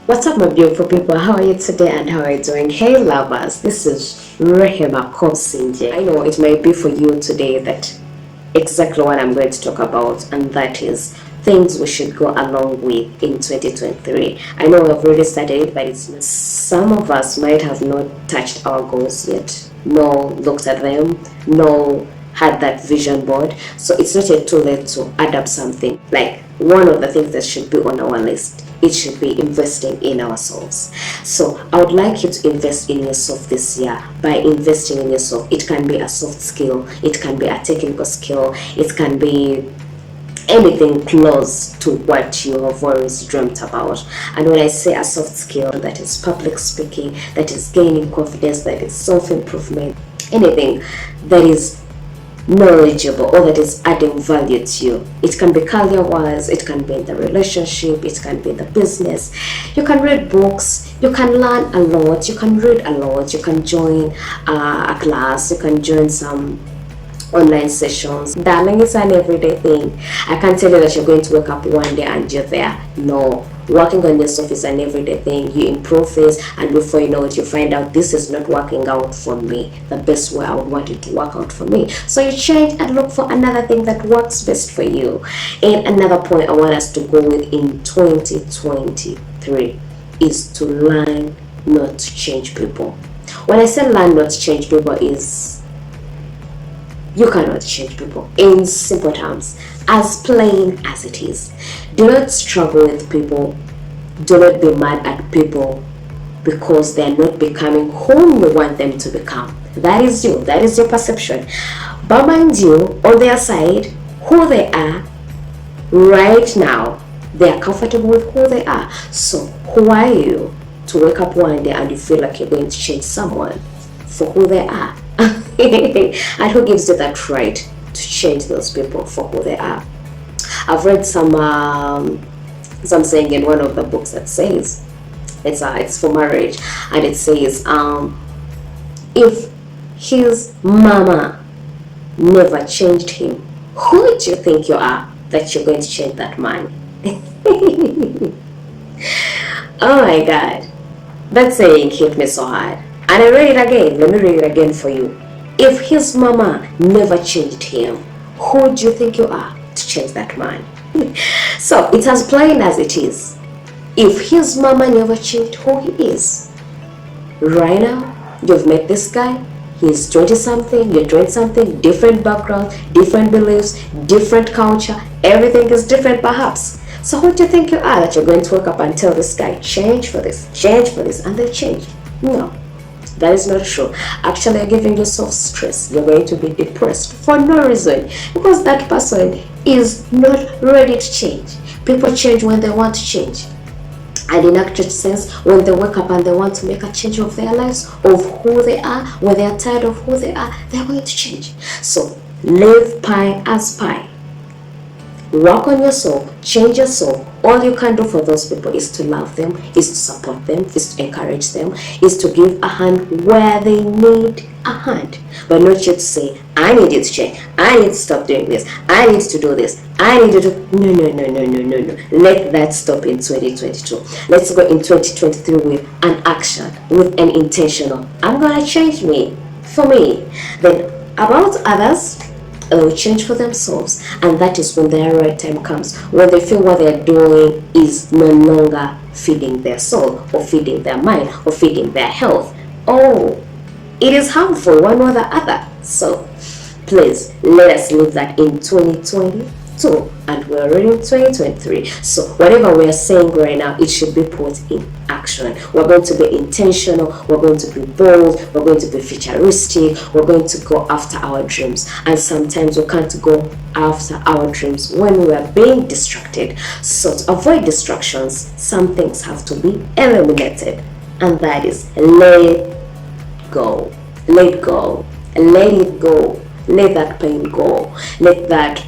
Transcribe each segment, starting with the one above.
What's up, my beautiful people? How are you today and how are you doing? Hey, lovers, this is Rehema Kosinje. I know it might be for you today that exactly what I'm going to talk about, and that is things we should go along with in 2023. I know I've already started it, but some of us might have not touched our goals yet, no looked at them, no had that vision board. So it's not yet too late to add up something. Like one of the things that should be on our list, it should be investing in ourselves. So I would like you to invest in yourself this year. By investing in yourself, it can be a soft skill, it can be a technical skill, it can be anything close to what you have always dreamt about. And when I say a soft skill, that is public speaking, that is gaining confidence, that is self-improvement, anything that is knowledgeable or that is adding value to you. It can be career wise, it can be in the relationship, it can be in the business. You can read books, you can learn a lot, you can read a lot, you can join a class, you can join some online sessions. Darling, it's an everyday thing. I can't tell you that you're going to wake up one day and you're there. No, working on yourself is an everyday thing. You improve this, and before you know it, you find out this is not working out for me the best way I would want it to work out for me. So you change and look for another thing that works best for you. And another point I want us to go with in 2023 is to learn not to change people. When I say learn not to change people, is you cannot change people. In simple terms, as plain as it is, do not struggle with people. Do not be mad at people because they are not becoming whom you want them to become. That is you. That is your perception. But mind you, on their side, who they are right now, they are comfortable with who they are. So who are you to wake up one day and you feel like you're going to change someone for who they are? And who gives you that right to change those people for who they are? I've read some saying in one of the books that says it's for marriage, and it says if his mama never changed him, who do you think you are that you're going to change that man? Oh my God, that saying hit me so hard. And I read it again. Let me read it again for you. If his mama never changed him, who do you think you are to change that man? So it's as plain as it is. If his mama never changed who he is, right now, you've met this guy, he's 20 something, you're 20 something, different background, different beliefs, different culture, everything is different perhaps. So who do you think you are that you're going to wake up and tell this guy, change for this, and they change? No. That is not true. Actually, you're giving yourself stress. You're going to be depressed for no reason because that person is not ready to change. People change when they want to change. And in actual sense, when they wake up and they want to make a change of their lives, of who they are, when they are tired of who they are, they're going to change. So, live pie as pie. Work on yourself, change yourself. All you can do for those people is to love them, is to support them, is to encourage them, is to give a hand where they need a hand. But not just to say, I need you to change, I need to stop doing this, I need to do this, I need to do... No. Let that stop in 2022. Let's go in 2023 with an action, with an intentional. I'm gonna change me, for me. Then about others, they will change for themselves, and that is when their right time comes, when they feel what they're doing is no longer feeding their soul or feeding their mind or feeding their health. Oh, it is harmful one or the other. So please let us leave that in 2022, and we're already in 2023. So whatever we are saying right now, it should be put in action. We're going to be intentional, we're going to be bold, we're going to be futuristic, we're going to go after our dreams. And sometimes we can't go after our dreams when we are being distracted. So to avoid distractions, some things have to be eliminated, and that is let go, let go, let it go, let that pain go, let that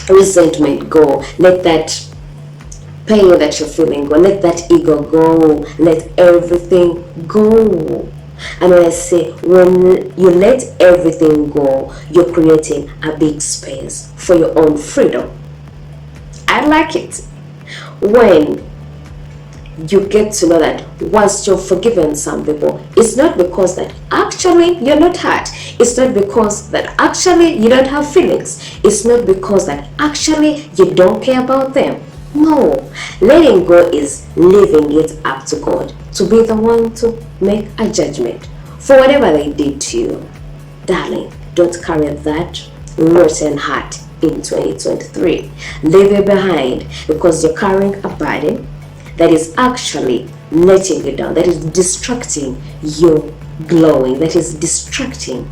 resentment go, let that pain that you're feeling go, let that ego go, let everything go. And when I say when you let everything go, you're creating a big space for your own freedom. I like it when you get to know that once you've forgiven some people, it's not because that actually you're not hurt. It's not because that actually you don't have feelings. It's not because that actually you don't care about them. No, letting go is leaving it up to God to be the one to make a judgment for whatever they did to you. Darling, don't carry that rotten heart in 2023. Leave it behind because you're carrying a burden that is actually letting you down, that is distracting your glowing, that is distracting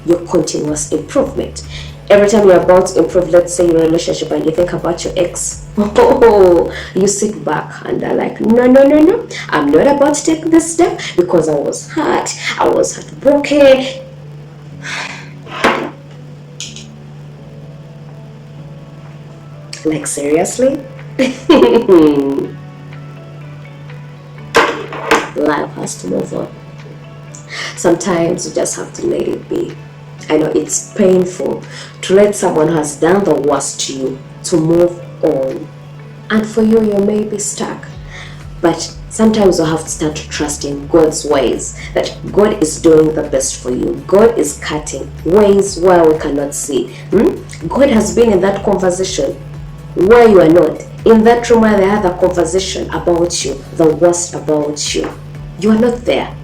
your continuous improvement. Every time you're about to improve, let's say your relationship, and you think about your ex, you sit back and are like, no, no, no, no, I'm not about to take this step because I was hurt, I was heartbroken. Like, seriously? Life has to move on. Sometimes you just have to let it be. I know it's painful to let someone who has done the worst to you to move on. And for you, you may be stuck. But sometimes you have to start to trust in God's ways, that God is doing the best for you. God is cutting ways where we cannot see. God has been in that conversation where you are not. In that room where they had a conversation about you, the worst about you. You are not there.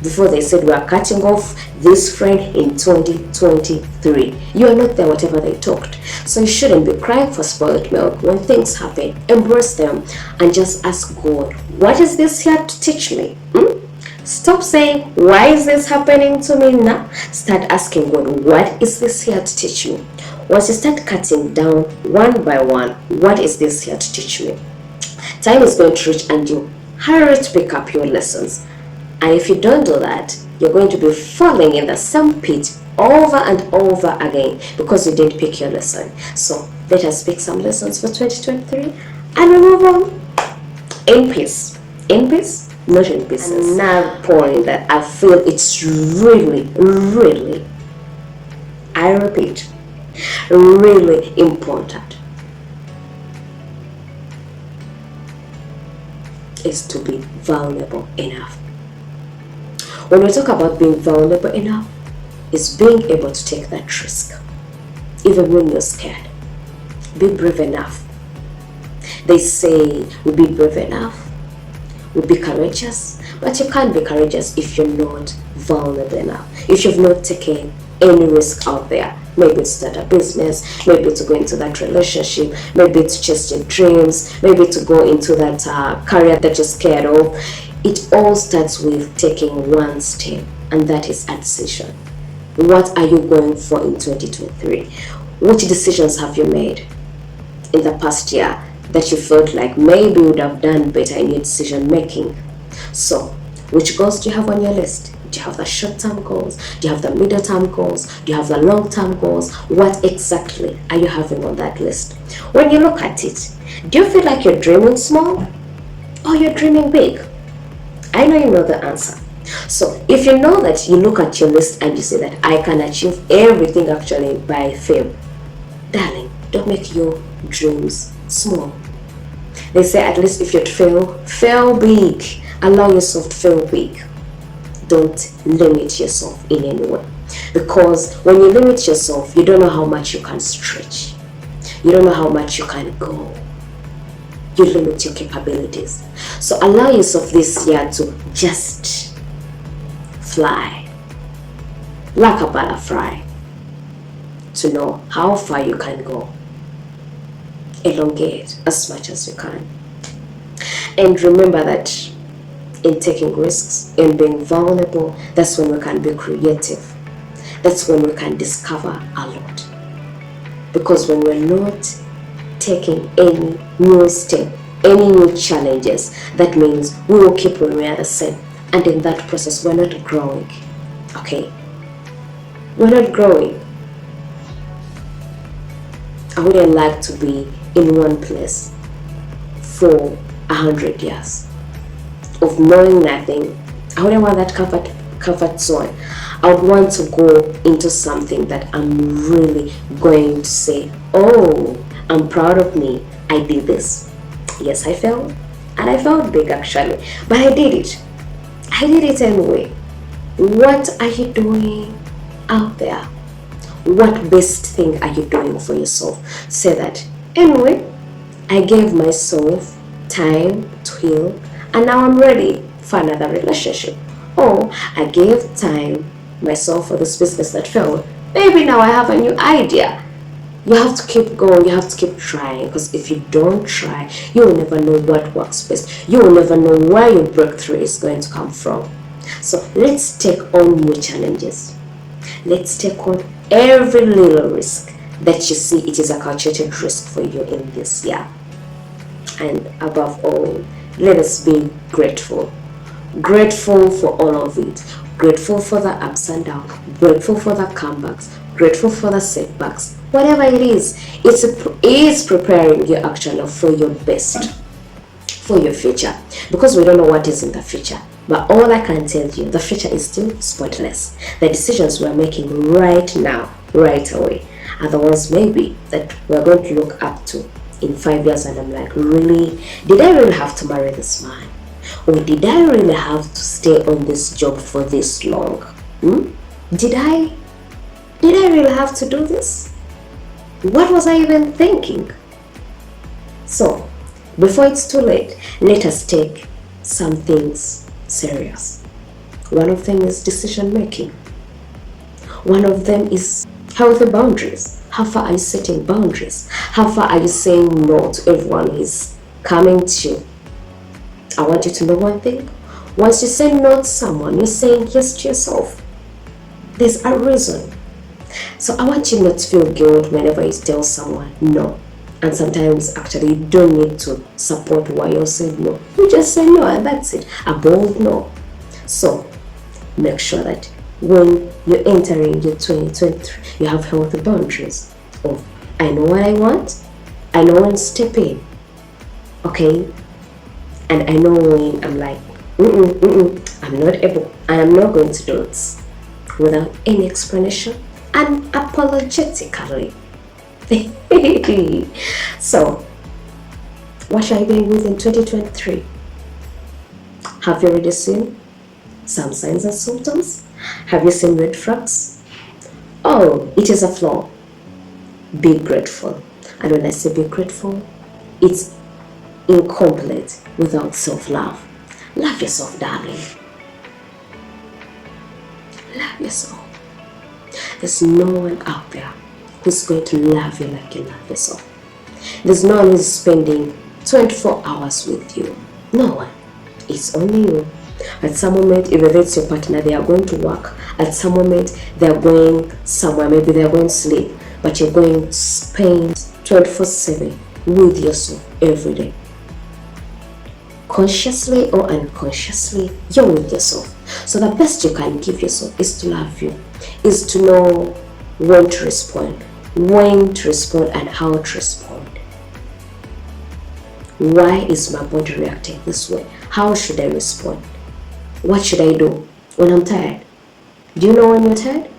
Before they said we are cutting off this friend in 2023. You are not there whatever they talked. So you shouldn't be crying for spoiled milk when things happen. Embrace them and just ask God, what is this here to teach me? Stop saying, why is this happening to me now? Start asking God, what is this here to teach me? Once you start cutting down one by one, what is this here to teach me? Time is going to reach and you hurry to pick up your lessons. And if you don't do that, you're going to be falling in the same pit over and over again because you didn't pick your lesson. So let us pick some lessons for 2023 and we move on in peace. In peace, not in pieces. Another point that I feel it's really, really, I repeat, really important is to be vulnerable enough. When we talk about being vulnerable enough, it's being able to take that risk, even when you're scared. Be brave enough. They say we be brave enough, we be courageous, but you can't be courageous if you're not vulnerable enough, if you've not taken any risk out there. Maybe to start a business, maybe to go into that relationship, maybe to chase your dreams, maybe to go into that career that you're scared of. It all starts with taking one step, and that is a decision. What are you going for in 2023? Which decisions have you made in the past year that you felt like maybe you would have done better in your decision making? So, which goals do you have on your list? Do you have the short-term goals? Do you have the middle-term goals? Do you have the long-term goals? What exactly are you having on that list? When you look at it, do you feel like you're dreaming small or you're dreaming big? I know you know the answer. So if you know that, you look at your list and you say that I can achieve everything actually by fail, darling, don't make your dreams small. They say at least if you fail big. Allow yourself to fail big. Don't limit yourself in any way, because when you limit yourself, you don't know how much you can stretch. You don't know how much you can go. You limit your capabilities. So allow yourself this year to just fly like a butterfly, to know how far you can go. Elongate as much as you can. And remember that in taking risks, in being vulnerable, that's when we can be creative. That's when we can discover a lot. Because when we're not taking any new step, any new challenges, that means we will keep remaining the same. And in that process, we're not growing. Okay? We're not growing. I wouldn't like to be in one place for 100 years of knowing nothing. I wouldn't want that comfort zone. I would want to go into something that I'm really going to say, oh, I'm proud of me. I did this. Yes, I failed. And I felt big actually, but I did it. I did it anyway. What are you doing out there? What best thing are you doing for yourself? Say that. Anyway, I gave myself time to heal, and now I'm ready for another relationship. Or I gave time myself for this business that failed. Maybe now I have a new idea. You have to keep going, you have to keep trying, because if you don't try, you will never know what works best. You will never know where your breakthrough is going to come from. So let's take on new challenges. Let's take on every little risk that you see it is a calculated risk for you in this year. And above all, let us be grateful. Grateful for all of it. Grateful for the ups and downs. Grateful for the comebacks. Grateful for the setbacks. Whatever it is preparing you actually for your best, for your future. Because we don't know what is in the future. But all I can tell you, the future is still spotless. The decisions we're making right now, right away, are the ones maybe that we're going to look up to in 5 years, and I'm like, really? Did I really have to marry this man? Or did I really have to stay on this job for this long? Did I really have to do this? What was I even thinking? So, before it's too late, let us take some things serious. One of them is decision making. One of them is healthy boundaries. How far are you setting boundaries? How far are you saying no to everyone who is coming to you? I want you to know one thing. Once you say no to someone, you're saying yes to yourself. There's a reason. So I want you not to feel guilt whenever you tell someone no. And sometimes actually you don't need to support why you're saying no. You just say no and that's it. A bold no. So make sure that when you're entering your 2023, you have healthy boundaries of, I know what I want, I know when to step in, okay? And I know when I'm like, I'm not able, and I'm not going to do this without any explanation and apologetically. So, what shall I be with in 2023? Have you already seen some signs and symptoms? Have you seen red flags? Oh, it is a flaw. Be grateful. And when I say be grateful, it's incomplete without self-love. Love yourself, darling. Love yourself. There's no one out there who's going to love you like you love yourself. There's no one who's spending 24 hours with you. No one. It's only you. At some moment, if it's your partner, they are going to work. At some moment, they are going somewhere. Maybe they are going to sleep. But you're going to spend 24/7 with yourself every day. Consciously or unconsciously, you're with yourself. So the best you can give yourself is to love you, is to know when to respond, and how to respond. Why is my body reacting this way? How should I respond? What should I do when I'm tired? Do you know when you're tired?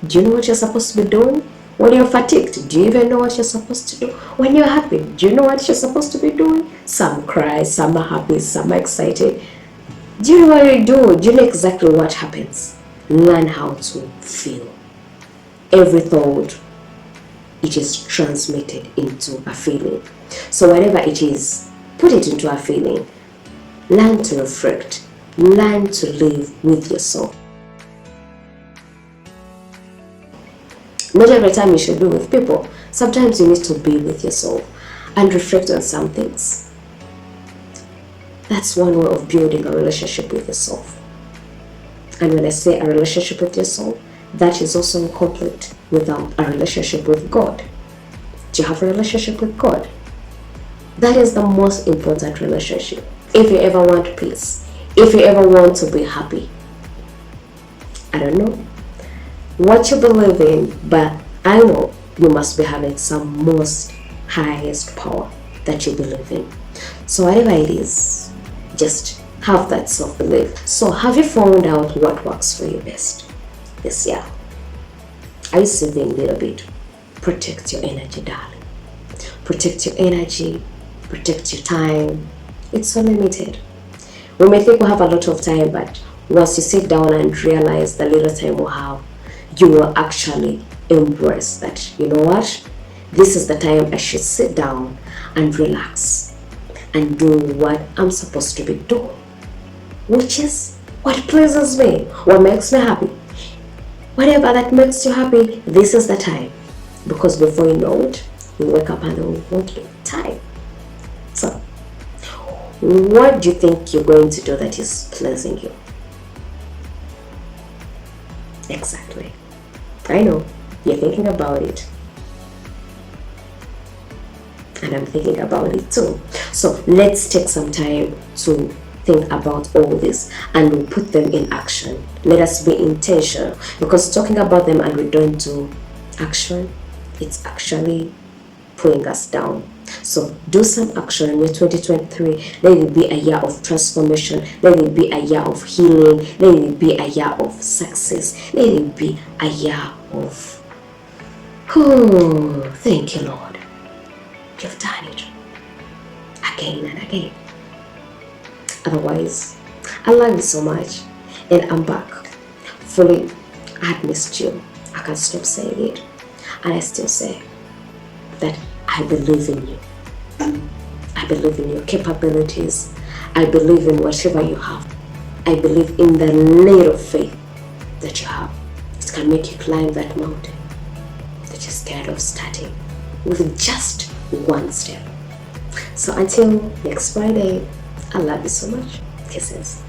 Do you know what you're supposed to be doing? When you're fatigued, do you even know what you're supposed to do? When you're happy, do you know what you're supposed to be doing? Some cry, some are happy, some are excited. Do you know what you do? Do you know exactly what happens? Learn how to feel. Every thought, it is transmitted into a feeling. So whatever it is, put it into a feeling. Learn to reflect. Learn to live with yourself. Not every time you should be with people. Sometimes you need to be with yourself and reflect on some things. That's one way of building a relationship with yourself. And when I say a relationship with yourself, that is also incomplete without a relationship with God. Do you have a relationship with God? That is the most important relationship. If you ever want peace, if you ever want to be happy, I don't know what you believe in, but I know you must be having some most highest power that you believe in. So whatever it is, just have that self-belief. So have you found out what works for you best this year? Are you saving a little bit? Protect your energy, darling. Protect your energy, protect your time, It's so limited. We may think we have a lot of time, but once you sit down and realize the little time we have, you will actually embrace that, you know what? This is the time I should sit down and relax and do what I'm supposed to be doing, which is what pleases me, what makes me happy. Whatever that makes you happy, this is the time. Because before you know it, you wake up and there won't be time. So, what do you think you're going to do that is pleasing you? Exactly. I know, you're thinking about it. And I'm thinking about it too. So let's take some time to think about all this and we'll put them in action. Let us be intentional, because talking about them and we don't do action, it's actually pulling us down. So do some action in 2023. Let it be a year of transformation. Let it be a year of healing. Let it be a year of success. Let it be a year of, oh, thank you, Lord. You've done it again and again. Otherwise, I love you so much, and I'm back fully. I had missed you. I can't stop saying it, and I still say that I believe in you. I believe in your capabilities. I believe in whatever you have. I believe in the little faith that you have. It can make you climb that mountain that you're scared of starting with just one step. So until next Friday, I love you so much. Kisses.